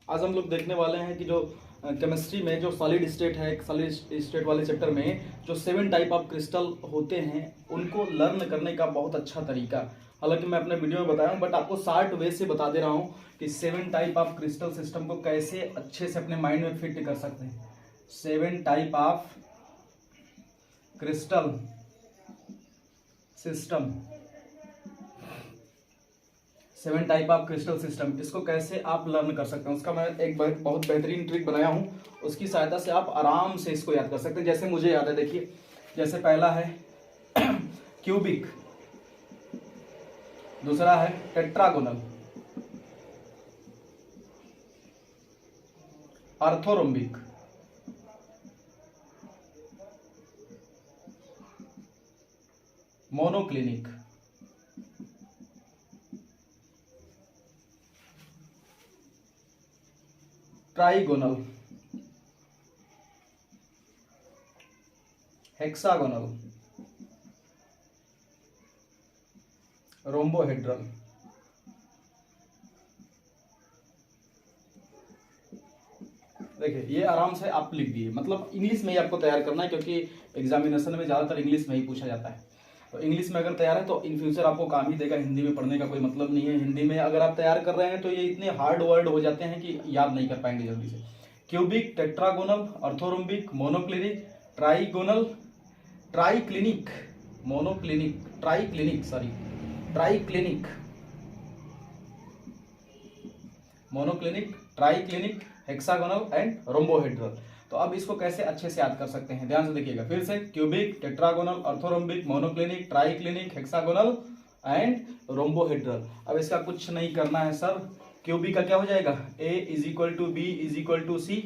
आज हम लोग देखने वाले हैं कि जो केमिस्ट्री में जो सॉलिड स्टेट है, सॉलिड स्टेट वाले चैप्टर में जो 7 टाइप ऑफ क्रिस्टल होते हैं उनको लर्न करने का बहुत अच्छा तरीका, हालांकि मैं अपने वीडियो में बताया हूँ बट आपको शार्ट वे से बता दे रहा हूँ कि 7 टाइप ऑफ क्रिस्टल सिस्टम को कैसे अच्छे से अपने माइंड में फिट कर सकते हैं। 7 type of crystal system, 7 type of crystal system, इसको कैसे आप लर्न कर सकते हैं उसका मैं एक बहुत बेहतरीन ट्रिक बनाया हूँ। उसकी सहायता से आप आराम से इसको याद कर सकते हैं। जैसे मुझे याद है, देखिए जैसे पहला है क्यूबिक, दूसरा है tetragonal, orthorhombic, monoclinic, trigonal, hexagonal, rhombohedral. देखिए ये आराम से आप लिख दिए, मतलब इंग्लिश में ही आपको तैयार करना है क्योंकि एग्जामिनेशन में ज़्यादातर इंग्लिश में ही पूछा जाता है। तो इंग्लिश में अगर तैयार है तो इन फ्यूचर आपको काम ही देगा, हिंदी में पढ़ने का कोई मतलब नहीं है। हिंदी में अगर आप तैयार कर रहे हैं तो ये इतने हार्ड वर्ड हो जाते हैं कि याद नहीं कर पाएंगे जल्दी से। Cubic, tetragonal, orthorhombic, monoclinic, trigonal, triclinic, monoclinic, triclinic, sorry triclinic, monoclinic, triclinic, hexagonal and rhombohedral. तो अब इसको कैसे अच्छे से याद कर सकते हैं, ध्यान से देखिएगा फिर से। Cubic, tetragonal, orthorhombic, monoclinic, triclinic, hexagonal and rhombohedral. अब इसका कुछ नहीं करना है सर। क्यूबिक का क्या हो जाएगा, A = B = C।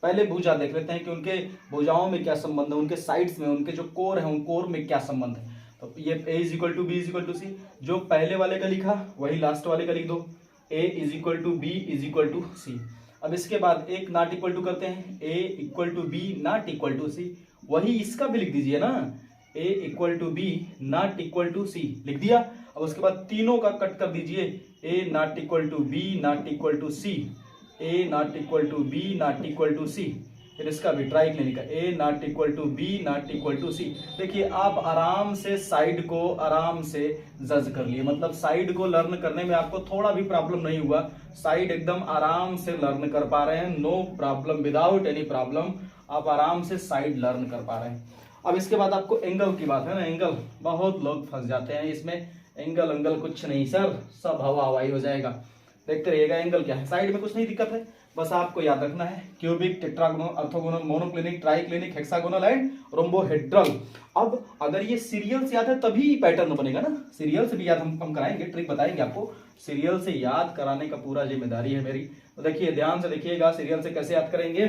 पहले भुजा देख लेते हैं कि उनके भुजाओं में क्या संबंध है, उनके साइड्स में, उनके जो कोर है उन कोर में क्या संबंध है। तो ये A = B = C, जो पहले वाले का लिखा वही लास्ट वाले का लिख दो, A = B = C। अब इसके बाद एक नॉट इक्वल टू करते हैं, A = B ≠ C, वही इसका भी लिख दीजिए ना, A = B ≠ C लिख दिया। अब उसके बाद तीनों का कट कर दीजिए, A ≠ B ≠ C, A ≠ B not C। फिर इसका भी ट्राइक्लिनिक का A ≠ B not C। देखिए आप आराम से साइड को आराम से जज कर लिए, मतलब साइड को लर्न करने में आपको थोड़ा भी प्रॉब्लम नहीं हुआ, साइड एकदम आराम से लर्न कर पा रहे हैं, no problem, without any problem आप आराम से साइड लर्न कर पा रहे हैं। अब इसके बाद आपको एंगल की बात है ना, एंगल बहुत लोग फंस जाते हैं इसमें, एंगल एंगल कुछ नहीं सर, सब हवा हवाई हो जाएगा। देखते रहिएगा एंगल क्या है, साइड में कुछ नहीं दिक्कत है, बस आपको याद रखना है cubic, tetragonal, orthogonal, monoclinic, triclinic, hexagonal and rhombohedral. अब अगर ये सीरियल से याद है तभी पैटर्न बनेगा ना, सीरियल से भी याद हम कराएंगे, ट्रिक बताएंगे आपको, सीरियल से याद कराने का पूरा जिम्मेदारी है मेरी। तो देखिए ध्यान से देखिएगा सीरियल से कैसे याद करेंगे।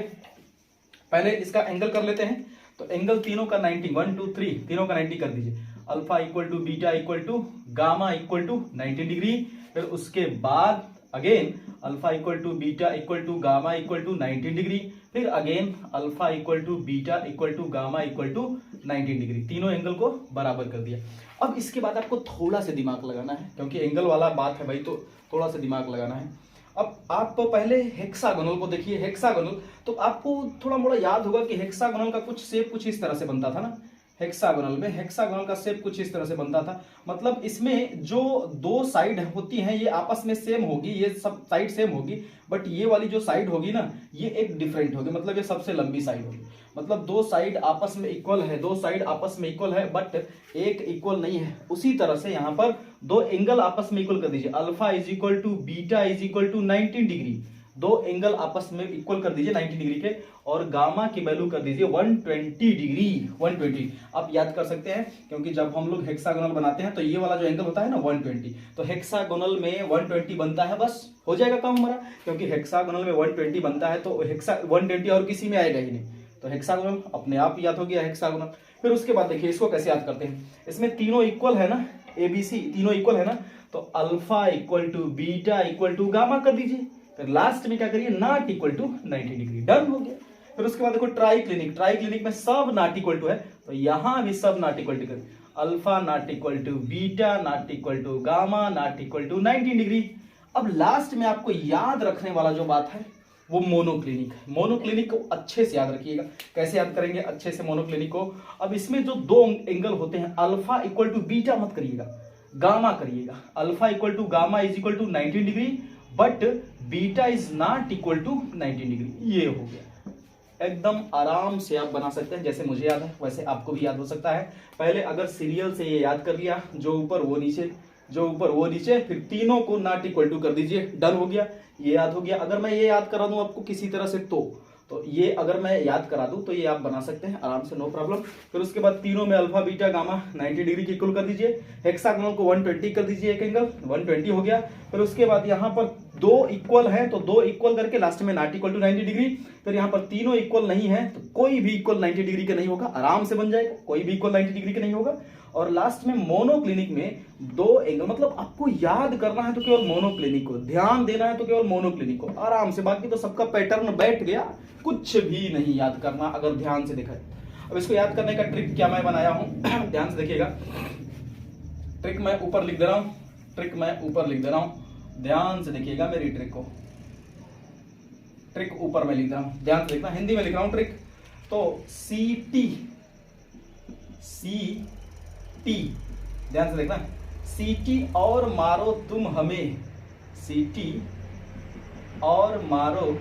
पहले इसका एंगल कर लेते हैं, तो एंगल तीनों का 90, 1 2 3 तीनों का 90 कर दीजिए। Alpha = beta = gamma = 90 degree. फिर उसके बाद again alpha = beta = gamma = 90 degree. फिर again alpha = beta = gamma = 90 degree. तीनों एंगल को बराबर कर दिया। अब इसके बाद आपको थोड़ा सा दिमाग लगाना है क्योंकि एंगल वाला बात है भाई, तो थोड़ा सा दिमाग लगाना है। अब आप पहले हेक्सागोनल को देखिए, हेक्सागोनल तो आपको थोड़ा मोड़ा याद होगा कि हेक्सागोनल का कुछ शेप कुछ इस तरह से बनता था ना, हेक्सागोनल में हेक्सागोनल का शेप कुछ इस तरह से बनता था, मतलब इसमें जो दो साइड होती हैं ये आपस में सेम होगी, ये सब साइड सेम होगी, बट ये वाली जो साइड होगी ना ये एक डिफरेंट होगी, मतलब ये सबसे लंबी साइड होगी, मतलब दो साइड आपस में इक्वल है, दो साइड आपस में इक्वल है बट एक इक्वल नहीं है। उसी तरह से यहाँ पर दो एंगल आपस में इक्वल कर दीजिए, अल्फा = बीटा = 90 डिग्री, दो एंगल आपस में इक्वल कर दीजिए 90 डिग्री के, और गामा की वैल्यू कर दीजिए 120 डिग्री, 120। आप याद कर सकते हैं क्योंकि जब हम लोग हेक्सागोनल बनाते हैं तो ये वाला जो एंगल होता है ना 120, तो हेक्सागोनल में 120 बनता है, बस हो जाएगा काम हमारा, क्योंकि हेक्सागोनल में 120 बनता है तो 120 और किसी में आएगा ही नहीं, तो हेक्सागोनल अपने आप याद हो गया हेक्सागोनल। फिर उसके बाद देखिए इसको कैसे याद करते हैं, इसमें तीनों इक्वल है ना, ABC तीनों इक्वल है ना, तो अल्फा = बीटा = गामा कर दीजिए। फिर लास्ट में क्या करिए, not equal to 90 degree, done हो गया। फिर उसके बाद देखो ट्राइक्लिनिक, ट्राइक्लिनिक में सब नॉट इक्वल टू है, तो यहां भी सब नॉट इक्वल टू करें, alpha not equal to beta not equal to gamma not equal to 90 degree. अब लास्ट में आपको याद रखने वाला जो बात है वो मोनोक्लिनिक है। मोनोक्लिनिक को अच्छे से याद रखिएगा। कैसे याद करेंगे अच्छे से मोनोक्लिनिक को? अब इसमें जो दो एंगल होते हैं, अल्फा इक्वल टू बीटा मत करिएगा, गामा करिएगा। Alpha equal to gamma is equal to 90 degree, but beta is not equal to 90 degree. ये हो गया। एकदम आराम से आप बना सकते हैं, जैसे मुझे याद है वैसे आपको भी याद हो सकता है। पहले अगर सीरियल से ये याद कर लिया, जो ऊपर वो नीचे, जो ऊपर वो नीचे, फिर तीनों को नॉट इक्वल टू कर दीजिए, डन हो गया, ये याद हो गया। अगर मैं ये याद करा दूं आपको किसी तरह से तो ये अगर मैं याद करा दूं तो ये आप बना सकते हैं आराम से, नो प्रॉब्लम। फिर उसके बाद तीनों में अल्फा बीटा गामा 90 डिग्री की इक्वल कर दीजिए। हेक्सागोनल को 120 कर दीजिए, एक एंगल 120 हो गया। फिर उसके बाद यहाँ पर दो इक्वल है तो दो इक्वल करके लास्ट में नॉट इक्वल टू 90 डिग्री। फिर यहाँ पर तीनों इक्वल नहीं है तो कोई भी इक्वल 90 डिग्री का नहीं होगा, आराम से बन जाएगा, कोई भी इक्वल 90 डिग्री का नहीं होगा। और लास्ट में मोनोक्लिनिक में दो एंगल, मतलब आपको याद करना है तो केवल मोनोक्लिनिक को, ध्यान देना है तो केवल मोनोक्लिनिक को, आराम से। बाकी तो सबका पैटर्न बैठ गया, कुछ भी नहीं याद करना अगर ध्यान से देखा है। अब इसको याद करने का ट्रिक क्या मैं बनाया हूं ध्यान से देखिएगा। ट्रिक मैं ऊपर लिख दे रहा हूं, ट्रिक मैं ऊपर लिख दे रहा हूं, ध्यान से देखिएगा मेरी ट्रिक को। ट्रिक ऊपर में लिख रहा हूं, ध्यान से देखना, हिंदी में लिख रहा हूं ट्रिक। तो सी टी, ध्यान से देखना, सीटी और मारो तुम हमें, सीटी और मारो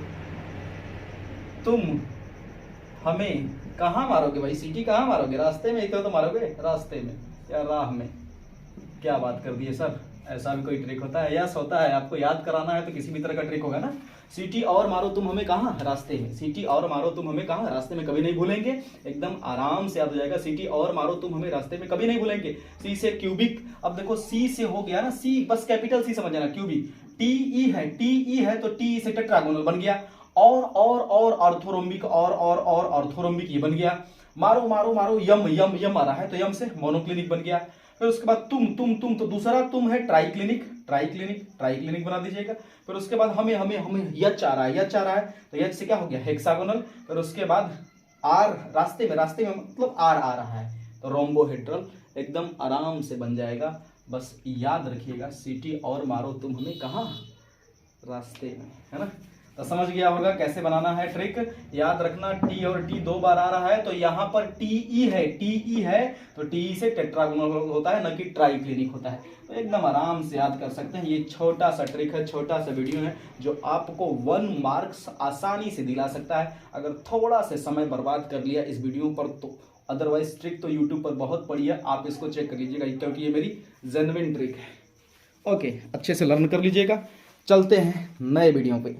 तुम हमें। कहां मारोगे भाई? सीटी कहां मारोगे? रास्ते में, इतना तो मारोगे रास्ते में या राह में। क्या बात कर दी है सर, ऐसा भी कोई ट्रिक होता है? यस होता है। आपको याद कराना है तो किसी भी तरह का ट्रिक होगा ना। सीटी और मारो तुम हमें कहां? रास्ते में। सीटी और मारो तुम हमें कहां? रास्ते में। कभी नहीं भूलेंगे, एकदम आराम से याद हो जाएगा। सीटी और मारो तुम हमें रास्ते में, कभी नहीं भूलेंगे। सी से क्यूबिक, अब देखो सी से हो गया ना, सी बस कैपिटल सी समझ जाना, क्यूबिक। टी ई है तो टी से टेट्रागोनल बन गया। और ऑर्थोरोम्बिक, और ऑर्थोरोम्बिक ये बन गया। मारो मारो मारो, यम आ रहा है तो यम से मोनोक्लिनिक बन गया। फिर उसके बाद तुम तो दूसरा तुम है ट्राइक्लिनिक बना दीजिएगा। फिर उसके बाद हमें यच आ रहा है तो यच से क्या हो गया? हेक्सागोनल। फिर उसके बाद आर, रास्ते में मतलब आर आ रहा है तो रोम्बोहेड्रल, एकदम आराम से बन जाएगा। बस याद रखिएगा, सीटी और मारो तुम हमें कहां? रास्ते में, है ना। तो समझ गया होगा कैसे बनाना है ट्रिक। याद रखना, टी और टी दो बार आ रहा है तो यहाँ पर टीई है तो टीई से टेट्रागोनल होता है, न कि ट्राइक्लिनिक होता है। तो एकदम आराम से याद कर सकते हैं। ये छोटा सा ट्रिक है, छोटा सा वीडियो है जो आपको 1 मार्क्स आसानी से दिला सकता है अगर थोड़ा से समय बर्बाद कर लिया इस वीडियो पर तो। अदरवाइज ट्रिक तो यूट्यूब पर बहुत पड़ी है, आप इसको चेक कर लीजिएगा क्योंकि ये मेरी जेन्युइन ट्रिक है। ओके, अच्छे से लर्न कर लीजिएगा। चलते हैं नए वीडियो पे।